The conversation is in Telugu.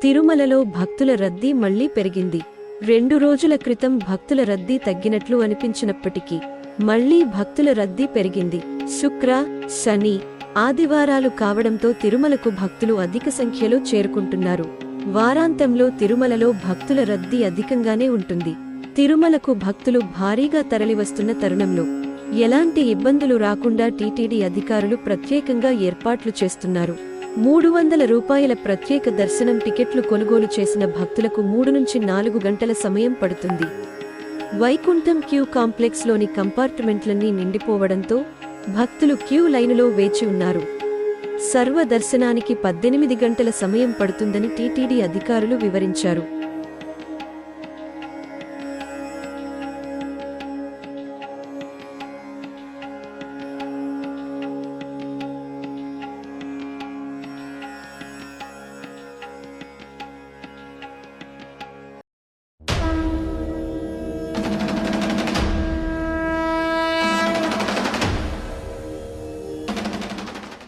తిరుమలలో భక్తుల రద్దీ మళ్లీ పెరిగింది. 2 రోజుల క్రితం భక్తుల రద్దీ తగ్గినట్లు అనిపించినప్పటికీ మళ్లీ భక్తుల రద్దీ పెరిగింది. శుక్ర, శని, ఆదివారాలు కావడంతో తిరుమలకు భక్తులు అధిక సంఖ్యలో చేరుకుంటున్నారు. వారాంతంలో తిరుమలలో భక్తుల రద్దీ అధికంగానే ఉంటుంది. తిరుమలకు భక్తులు భారీగా తరలివస్తున్న తరుణంలో ఎలాంటి ఇబ్బందులు రాకుండా టీటీడీ అధికారులు ప్రత్యేకంగా ఏర్పాట్లు చేస్తున్నారు. 300 రూపాయల ప్రత్యేక దర్శనం టికెట్లు కొనుగోలు చేసిన భక్తులకు 3 నుంచి 4 గంటల సమయం పడుతుంది. వైకుంఠం క్యూ కాంప్లెక్స్లోని కంపార్ట్మెంట్లన్నీ నిండిపోవడంతో భక్తులు క్యూ లైనులో వేచి ఉన్నారు. సర్వ దర్శనానికి 18 గంటల సమయం పడుతుందని టీటీడీ అధికారులు వివరించారు.